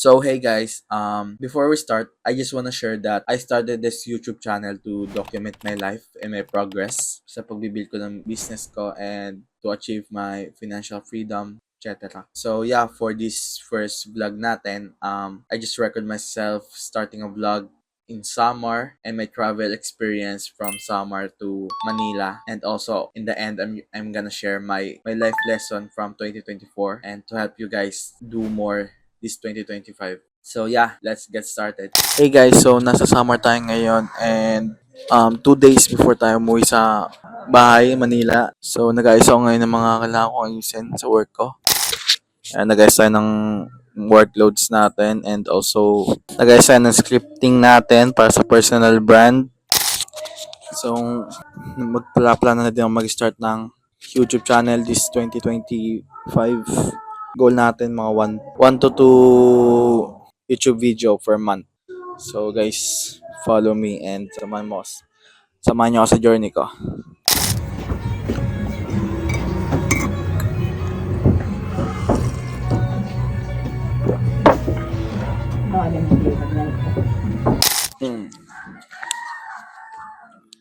So hey guys, before we start, I just wanna share that I started this YouTube channel to document my life and my progress sa pagbibuild ko ng business ko and to achieve my financial freedom, etc. So yeah, for this first vlog natin, I just record myself starting a vlog in Samar and my travel experience from Samar to Manila, and also in the end I'm gonna share my life lesson from 2024 and to help you guys do more this 2025. So yeah, let's get started. Hey guys, so nasa summer tayo ngayon and 2 days before tayo umuwi sa bahay, Manila. So nag-ayos ako ngayon ng mga kailangan ko ayusin sa work ko. And nag-ayos tayo ng workloads natin and also nag-ayos tayo ng scripting natin para sa personal brand. So magpala-plano na din ako mag-start ng YouTube channel this 2025. Goal natin mga 1 to 2 YouTube video per month. So guys, follow me and samahan niyo ako sa journey ko.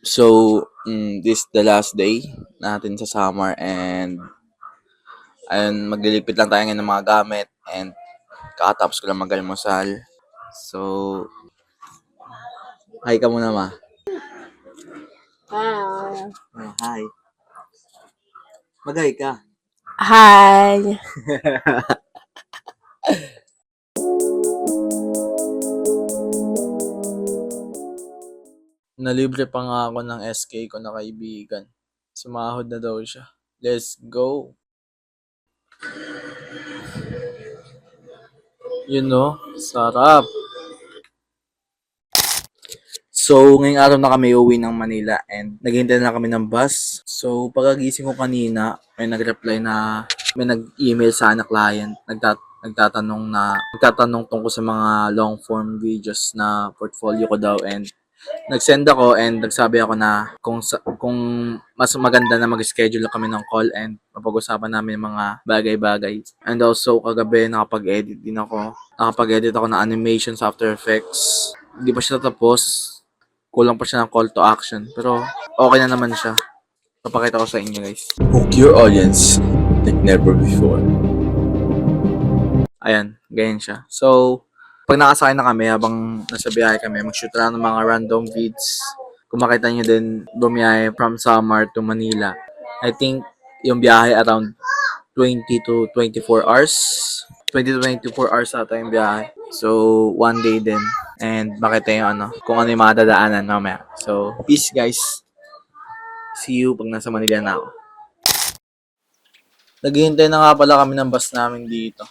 So, this the last day natin sa summer and ayun, maglilipit lang tayo ngayon ng mga gamit and kakatapos ko lang mag-almusal. So, hi ka muna, ma. Hi. Hi. Mag-hi ka. Hi. Nalibre pa nga ako ng SK ko na kaibigan. Sumahod na daw siya. Let's go. You know, sarap. So, ngayong araw na kami uwi ng Manila and naghihintay na kami ng bus. So, pagkagising ko kanina, may nag-reply na may nag-email sa na client. Nagtatanong tungkol sa mga long form videos na portfolio ko daw, and nag-send ako and nagsabi ako na kung mas maganda na mag-schedule kami ng call and mapag-usapan namin mga bagay-bagay. And also, kagabi nakapag-edit din ako. Nakapag-edit ako ng animation sa After Effects. Hindi pa siya tapos. Kulang pa siya ng call to action. Pero okay na naman siya. Papakita ko sa inyo guys. Hook your audience like never before. Ayan, ganyan siya. So, pag nakasakay na kami, habang nasa biyahe kami, mag-shoot lang ng mga random vids. Kung makita nyo din, bumiyahe from Samar to Manila. I think yung biyahe around 20 to 24 hours. 20 to 24 hours ata yung biyahe. So, one day din. And makita yung kung ano yung mga dadaanan mamaya. So, peace guys. See you pag nasa Manila na ako. Naghihintay na nga pala kami ng bus namin dito.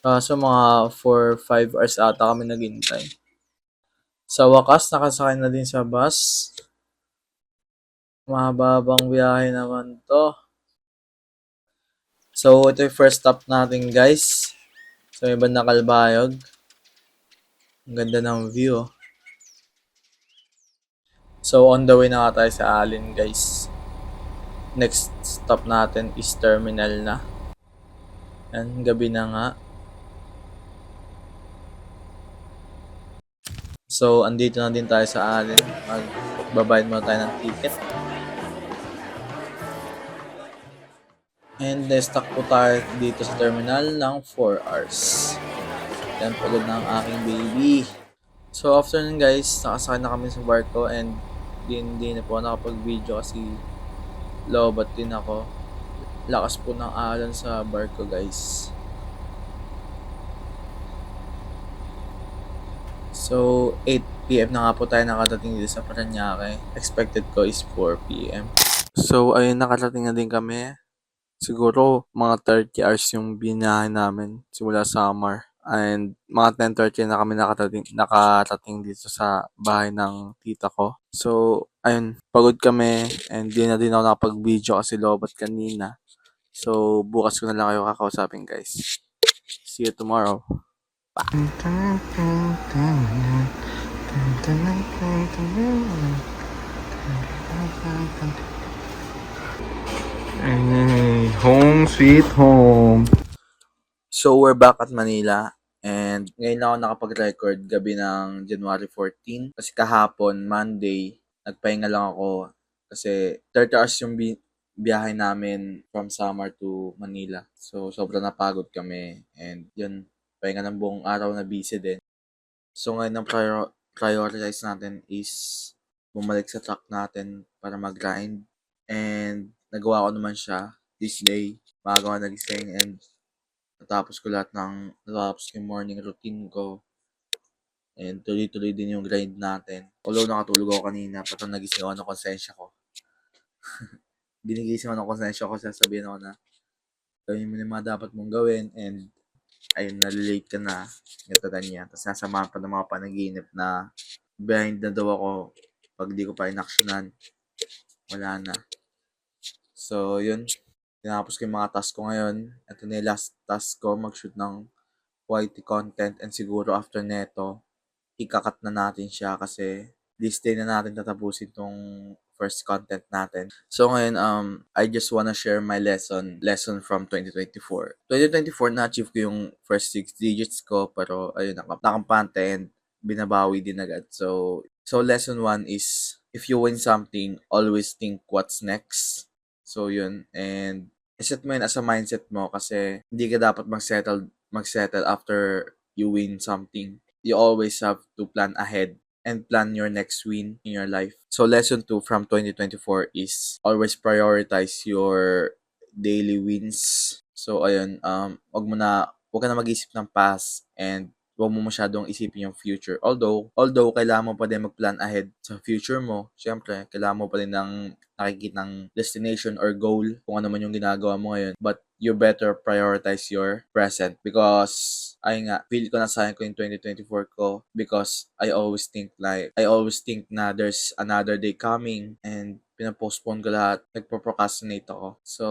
So, mga 4-5 hours ata kami naghihintay. Sa wakas, nakasakay na din sa bus. Mahababang biyahe naman to. So, ito yung first stop natin guys. So, may bandang Kalbayog. Ang ganda ng view. So, on the way na nga tayo sa Alin guys. Next stop natin is terminal na. Yan, gabi na nga. So, andito na din tayo sa Alin. Magbabayad muna tayo ng ticket. And stuck po tayo dito sa terminal ng 4 hours. Yan, pagod na ang aking baby. So, afternoon guys, nakasakay na kami sa barko and hindi na po nakapag-video kasi lobat din ako. Lakas po ng alon sa barko guys. So, 8 PM na nga po tayo nakadating dito sa Parañaque. Expected ko is 4 PM. So, ayun, nakarating na din kami. Siguro mga 30 hours yung binahe namin simula Samar. And mga 10:30 na kami nakarating dito sa bahay ng tita ko. So, ayun, pagod kami and di na din ako nakapag-video kasi lobat kanina. So, bukas ko na lang kayo kakausapin guys. See you tomorrow. Bye. Hey, home sweet home. So, we're back at Manila. And ngayon lang ako nakapag-record gabi ng January 14. Kasi kahapon, Monday, nagpahinga lang ako. Kasi 30 hours yung biyahe namin from Samar to Manila. So, sobrang napagod kami. And yun, pahinga ng buong araw na busy din. So, ngayon ang prioritize natin is bumalik sa track natin para mag-grind. And nagawa ko naman siya this day. Maaga ako nagising and natapos ko yung morning routine ko. And tuloy-tuloy din yung grind natin. Although nakatulog ako kanina, patang nagising ako ng konsensya ko. Ginigising ako ng konsensya ko, sasabihin ako na gawin mo na yung mga dapat mong gawin and ayun, nalilate ka na. Ganito ganyan. Tapos nasamahan pa ng mga panaginip na behind na daw ako pag di ko pa inaksyonan. Wala na. So, yun. Tinapos ko yung mga task ko ngayon. Ito na yung last task ko, mag-shoot ng quality content and siguro after neto, ikakat na natin siya kasi this day na natin tatapusin tong first content natin. So ngayon, I just wanna share my lesson from 2024. 2024, na-achieve ko yung first 6 digits ko, pero ayun, nakampante and binabawi din agad. So lesson 1 is, if you win something, always think what's next. So yun, and iset mo yun as a mindset mo kasi hindi ka dapat mag-settle after you win something. You always have to plan ahead and plan your next win in your life. So lesson 2 from 2024 is always prioritize your daily wins. So ayun, wag ka na mag-isip ng past and wag mo masyadong isipin yung future. Although kailangan mo pa din mag-plan ahead sa future mo. Syempre, kailangan mo pa din ng nakikitang destination or goal kung ano man yung ginagawa mo ngayon. But you better prioritize your present because ay nga, feel ko na sayang ko yung 2024 ko because I always think na there's another day coming and pinapostpone ko lahat, nagpo-procrastinate ako. So,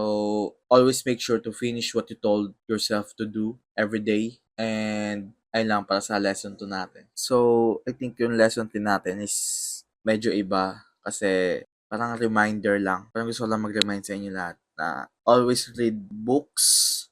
always make sure to finish what you told yourself to do every day and ayun lang para sa lesson 2 natin. So, I think yung lesson 3 natin is medyo iba kasi parang reminder lang. Parang gusto ko lang mag-remind sa inyo lahat na always read books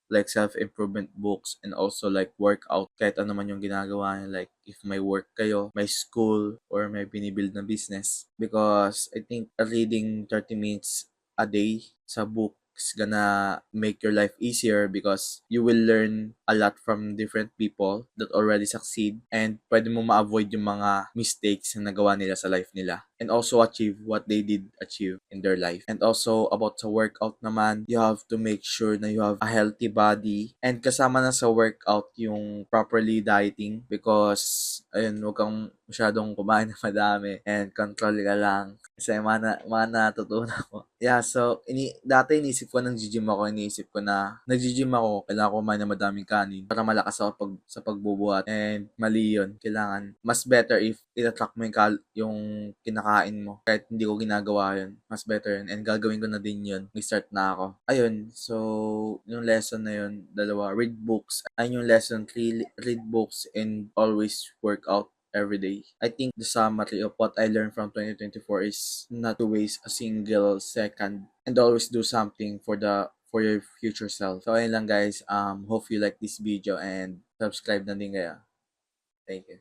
like self-improvement books and also like workout kahit ano man yung ginagawa niyo, like if may work kayo, may school, or may binibuild na business, because I think reading 30 minutes a day sa book is gonna make your life easier because you will learn a lot from different people that already succeed and pwede mo ma-avoid yung mga mistakes na nagawa nila sa life nila and also achieve what they did achieve in their life. And also about sa workout naman, you have to make sure na you have a healthy body and kasama na sa workout yung properly dieting because ayun, huwag kang masyadong kumain na madami and control ka lang kasi mana natutunan ko. Yeah, so dati iniisip ko nag-gym ako, iniisip ko na nag-gym ako, kailangan ko kumain ng madaming kanin para malakas ako sa pagbubuhat and mali yun. Kailangan mas better if itatrack mo yung kinakain mo. Kahit hindi ko ginagawa yun, mas better yun and gagawin ko na din yun. May-start na ako. Ayun, so yung lesson na yun, dalawa, read books. Ayun yung lesson 3, read books and always work out every day. I think the summary of what I learned from 2024 is not to waste a single second and always do something for your future self. So ayun lang guys, hope you like this video and subscribe na din kayo. Thank you.